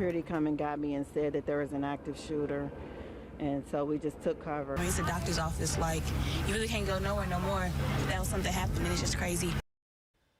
Security come and got me and said that there was an active shooter, and so we just took cover. It's a doctor's office, like, you really can't go nowhere no more. That was something happened, and it's just crazy.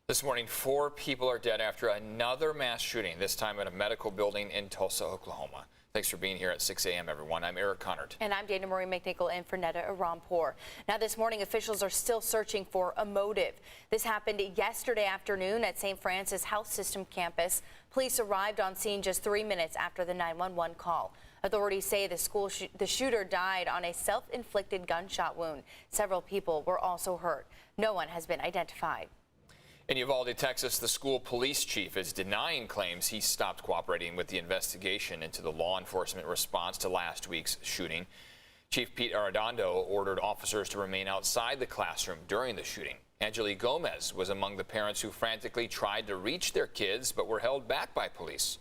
This morning, 4 people are dead after another mass shooting, this time at a medical building in Tulsa, Oklahoma. Thanks for being here at 6 a.m., everyone. I'm Eric Connard. And I'm Dana Marie McNichol in for Netta Arampur. Now, this morning, officials are still searching for a motive. This happened yesterday afternoon at St. Francis Health System campus. Police arrived on scene just 3 minutes after the 911 call. Authorities say the shooter died on a self-inflicted gunshot wound. Several people were also hurt. No one has been identified. In Uvalde, Texas, the school police chief is denying claims he stopped cooperating with the investigation into the law enforcement response to last week's shooting. Chief Pete Arredondo ordered officers to remain outside the classroom during the shooting. Angelique Gomez was among the parents who frantically tried to reach their kids but were held back by police.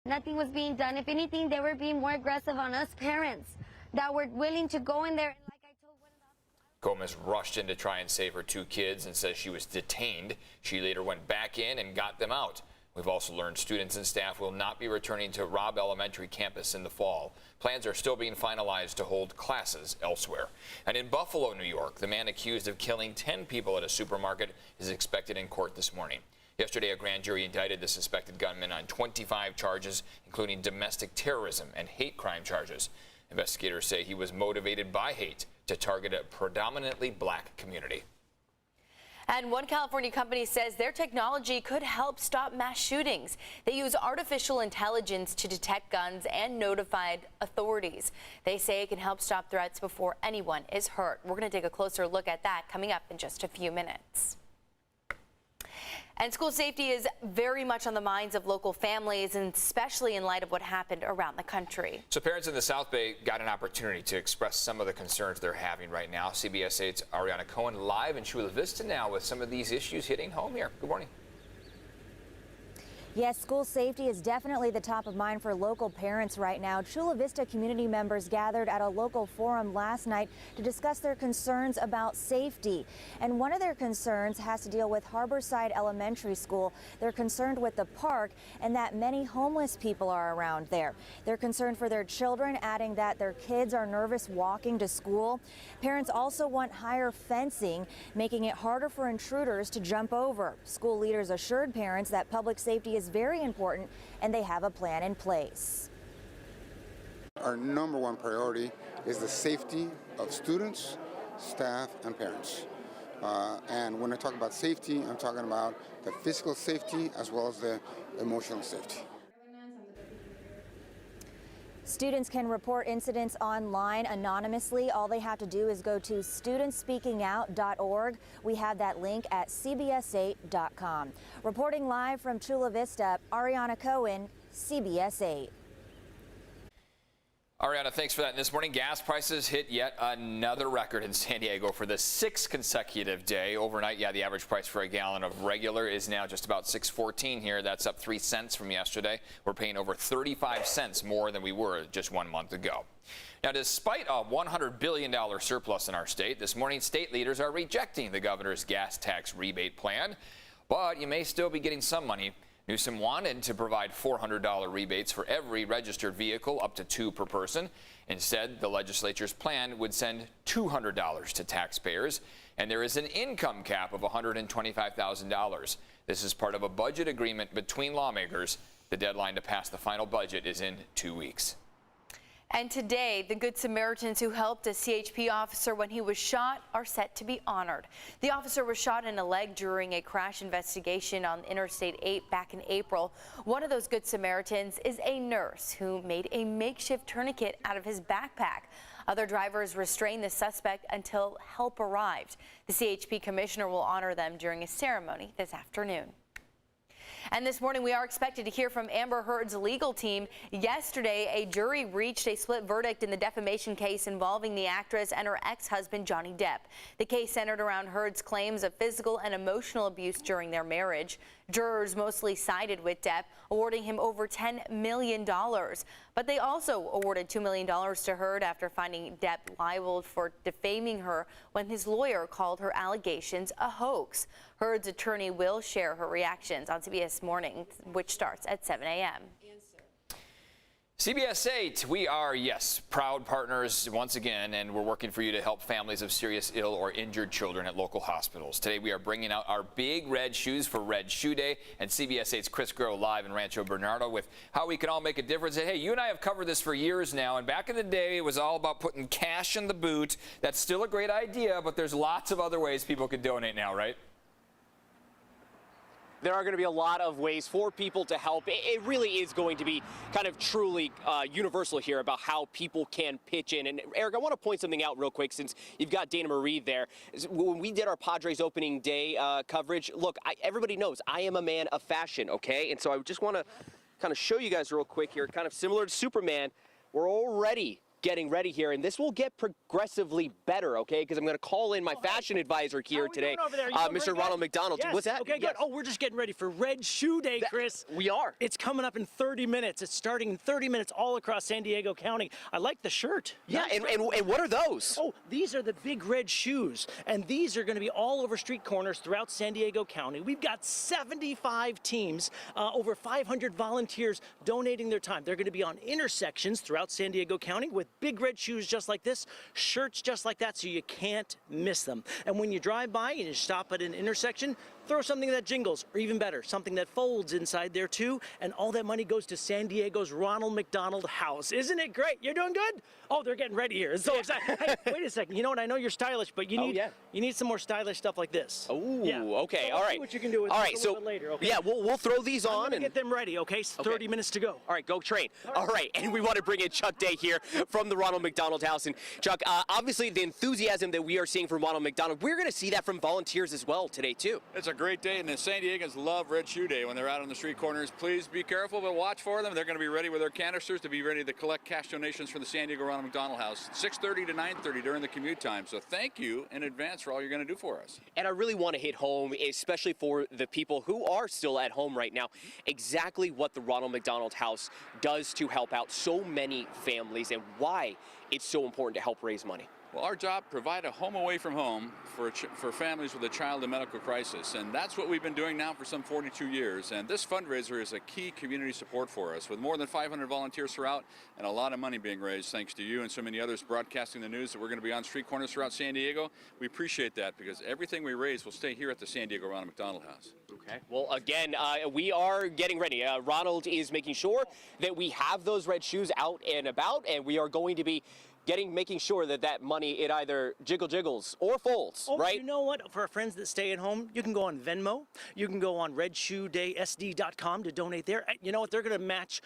Nothing was being done. If anything, they were being more aggressive on us parents that were willing to go in there. Gomez rushed in to try and save her 2 kids and says she was detained. She later went back in and got them out. We've also learned students and staff will not be returning to Robb Elementary campus in the fall. Plans are still being finalized to hold classes elsewhere. And in Buffalo, New York, the man accused of killing 10 people at a supermarket is expected in court this morning. Yesterday, a grand jury indicted the suspected gunman on 25 charges, including domestic terrorism and hate crime charges. Investigators say he was motivated by hate to target a predominantly black community. And one California company says their technology could help stop mass shootings. They use artificial intelligence to detect guns and notify authorities. They say it can help stop threats before anyone is hurt. We're going to take a closer look at that coming up in just a few minutes. And school safety is very much on the minds of local families, and especially in light of what happened around the country. So parents in the South Bay got an opportunity to express some of the concerns they're having right now. CBS 8's Ariana Cohen live in Chula Vista now with some of these issues hitting home here. Good morning. Yes, school safety is definitely the top of mind for local parents right now. Chula Vista community members gathered at a local forum last night to discuss their concerns about safety. And one of their concerns has to deal with Harborside Elementary School. They're concerned with the park and that many homeless people are around there. They're concerned for their children, adding that their kids are nervous walking to school. Parents also want higher fencing, making it harder for intruders to jump over. School leaders assured parents that public safety is very important and they have a plan in place. Our number one priority is the safety of students, staff, and parents. And when I talk about safety, I'm talking about the physical safety as well as the emotional safety. Students can report incidents online anonymously. All they have to do is go to studentspeakingout.org. We have that link at cbs8.com. Reporting live from Chula Vista, Ariana Cohen, CBS 8. Ariana, thanks for that. And this morning, gas prices hit yet another record in San Diego for the 6th consecutive day. Overnight, the average price for a gallon of regular is now just about $6.14 here. That's up 3 cents from yesterday. We're paying over 35 cents more than we were just 1 month ago. Now, despite a $100 billion surplus in our state, this morning state leaders are rejecting the governor's gas tax rebate plan. But you may still be getting some money. Newsom wanted to provide $400 rebates for every registered vehicle, up to 2 per person. Instead, the legislature's plan would send $200 to taxpayers, and there is an income cap of $125,000. This is part of a budget agreement between lawmakers. The deadline to pass the final budget is in 2 weeks. And today, the Good Samaritans who helped a CHP officer when he was shot are set to be honored. The officer was shot in the leg during a crash investigation on Interstate 8 back in April. One of those Good Samaritans is a nurse who made a makeshift tourniquet out of his backpack. Other drivers restrained the suspect until help arrived. The CHP commissioner will honor them during a ceremony this afternoon. And this morning, we are expected to hear from Amber Heard's legal team. Yesterday, a jury reached a split verdict in the defamation case involving the actress and her ex-husband, Johnny Depp. The case centered around Heard's claims of physical and emotional abuse during their marriage. Jurors mostly sided with Depp, awarding him over $10 million. But they also awarded $2 million to Heard after finding Depp liable for defaming her when his lawyer called her allegations a hoax. Heard's attorney will share her reactions on CBS Morning, which starts at 7 a.m. CBS 8, we are, yes, proud partners once again, and we're working for you to help families of serious ill or injured children at local hospitals. Today we are bringing out our big red shoes for Red Shoe Day, and CBS 8's Chris Grow live in Rancho Bernardo with how we can all make a difference. And hey, you and I have covered this for years now, and back in the day it was all about putting cash in the boot. That's still a great idea, but there's lots of other ways people can donate now, right? There are going to be a lot of ways for people to help. It really is going to be kind of truly universal here about how people can pitch in. And Eric, I want to point something out real quick since you've got Dana Marie there. When we did our Padres opening day coverage, look, everybody knows I am a man of fashion, okay? And so I just want to kind of show you guys real quick here, kind of similar to Superman. We're already getting ready here, and this will get progressively better, okay? Because I'm going to call in my fashion advisor here today, Mr. Ronald McDonald. Yes. What's that? Okay, good. Oh, we're just getting ready for Red Shoe Day, Chris. We are. It's coming up in 30 minutes. It's starting in 30 minutes all across San Diego County. I like the shirt. Yeah, and what are those? Oh, these are the big red shoes, and these are going to be all over street corners throughout San Diego County. We've got 75 teams, over 500 volunteers donating their time. They're going to be on intersections throughout San Diego County with big red shoes just like this, shirts just like that, so you can't miss them. And when you drive by and you stop at an intersection, throw something that jingles, or even better, something that folds inside there too, and all that money goes to San Diego's Ronald McDonald House. Isn't it great? You're doing good? Oh, they're getting ready here. It's so exciting. Hey, wait a second. You know what? I know you're stylish, but you need some more stylish stuff like this. Oh, yeah. Okay, so all let's right. see what you can do with all this right, a so little bit later, okay? Yeah, we'll throw these on and get them ready, okay? 30 minutes to go. All right, go train. All right, and we want to bring in Chuck Day here from the Ronald McDonald House. And Chuck, obviously the enthusiasm that we are seeing from Ronald McDonald, we're going to see that from volunteers as well today too. It's a great day, and the San Diegans love Red Shoe Day when they're out on the street corners. Please be careful, but watch for them. They're going to be ready with their canisters to be ready to collect cash donations from the San Diego Ronald McDonald House, 6:30 to 9:30 during the commute time. So thank you in advance for all you're going to do for us. And I really want to hit home, especially for the people who are still at home right now, exactly what the Ronald McDonald House does to help out so many families and why it's so important to help raise money. Well, our job, provide a home away from home for families with a child in medical crisis. And that's what we've been doing now for some 42 years. And this fundraiser is a key community support for us, with more than 500 volunteers throughout and a lot of money being raised thanks to you and so many others broadcasting the news that we're going to be on street corners throughout San Diego. We appreciate that because everything we raise will stay here at the San Diego Ronald McDonald House. Okay. Well, again, we are getting ready. Ronald is making sure that we have those red shoes out and about, and we are going to be making sure that money, it either jiggles or folds, right? You know what? For our friends that stay at home, you can go on Venmo. You can go on redshoedaysd.com to donate there. You know what? They're going to match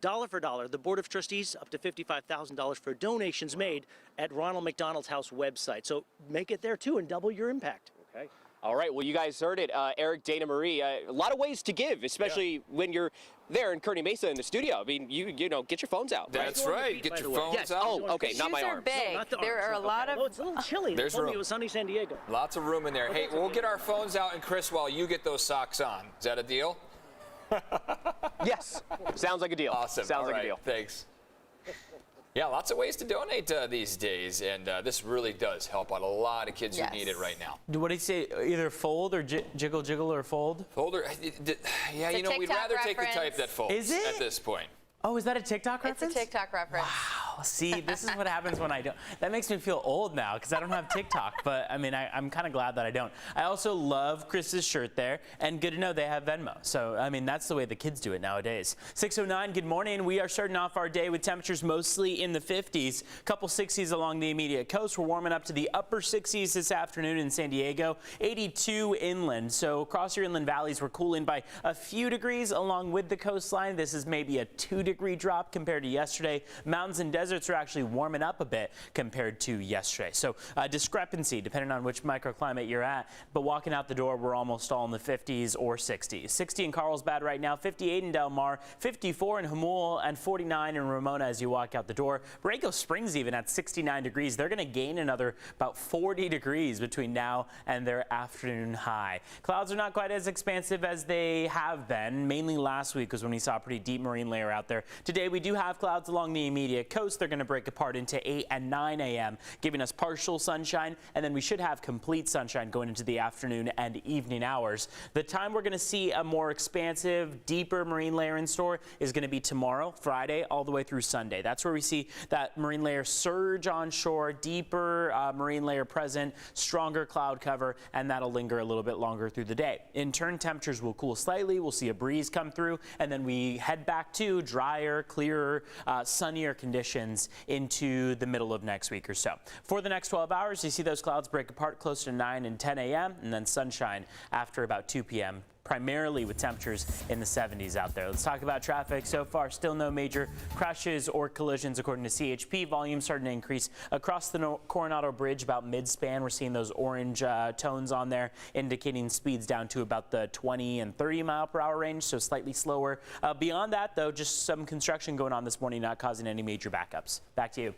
dollar for dollar, the Board of Trustees, up to $55,000 for donations made at Ronald McDonald's House website. So make it there too and double your impact. Okay. All right. Well, you guys heard it. Eric, Dana Marie, a lot of ways to give, especially when you're there in Kearny Mesa in the studio. I mean, you know, get your phones out. That's right. Get your phones out. Oh, okay. Not my arms. Shoes are big. No, not the there arms, are a lot of. Oh, it's a little chilly. There's Told me room. it was sunny San Diego. Lots of room in there. Hey, we'll get our phones out, and Chris, while you get those socks on. Is that a deal? Yes. Sounds like a deal. Awesome. Sounds like right. a deal. Thanks. Yeah, lots of ways to donate these days, and this really does help out a lot of kids who need it right now. What did he say? Either fold or jiggle or fold? Folder, yeah, you know, we'd rather take the type that folds Is it? at this point. Oh, is that a TikTok reference? It's a TikTok reference. Wow. See, this is what happens when I don't. That makes me feel old now because I don't have TikTok. But I mean, I'm kind of glad that I don't. I also love Chris's shirt there, and good to know they have Venmo. So I mean, that's the way the kids do it nowadays. 6:09. Good morning. We are starting off our day with temperatures mostly in the 50s. Couple 60s along the immediate coast. We're warming up to the upper 60s this afternoon in San Diego. 82 inland. So across your inland valleys, we're cooling by a few degrees along with the coastline. This is maybe a 2-degree drop compared to yesterday. Mountains and deserts are actually warming up a bit compared to yesterday. So discrepancy depending on which microclimate you're at. But walking out the door, we're almost all in the 50s or 60s. 60 in Carlsbad right now, 58 in Del Mar, 54 in Jamul, and 49 in Ramona as you walk out the door. Borrego Springs even at 69 degrees. They're going to gain another about 40 degrees between now and their afternoon high. Clouds are not quite as expansive as they have been. Mainly last week was when we saw a pretty deep marine layer out there. Today we do have clouds along the immediate coast. coast, they're going to break apart into 8 and 9 a.m., giving us partial sunshine, and then we should have complete sunshine going into the afternoon and evening hours. The time we're going to see a more expansive, deeper marine layer in store is going to be tomorrow, Friday, all the way through Sunday. That's where we see that marine layer surge onshore, deeper marine layer present, stronger cloud cover, and that'll linger a little bit longer through the day. In turn, temperatures will cool slightly. We'll see a breeze come through, and then we head back to drier, clearer, sunnier conditions into the middle of next week or so. For the next 12 hours, you see those clouds break apart close to 9 and 10 a.m. and then sunshine after about 2 p.m. primarily with temperatures in the 70s out there. Let's talk about traffic. So far, still no major crashes or collisions according to CHP. Volume starting to increase across the Coronado Bridge about mid-span. We're seeing those orange tones on there indicating speeds down to about the 20 and 30 mile per hour range, so slightly slower. Beyond that, though, just some construction going on this morning, not causing any major backups. Back to you.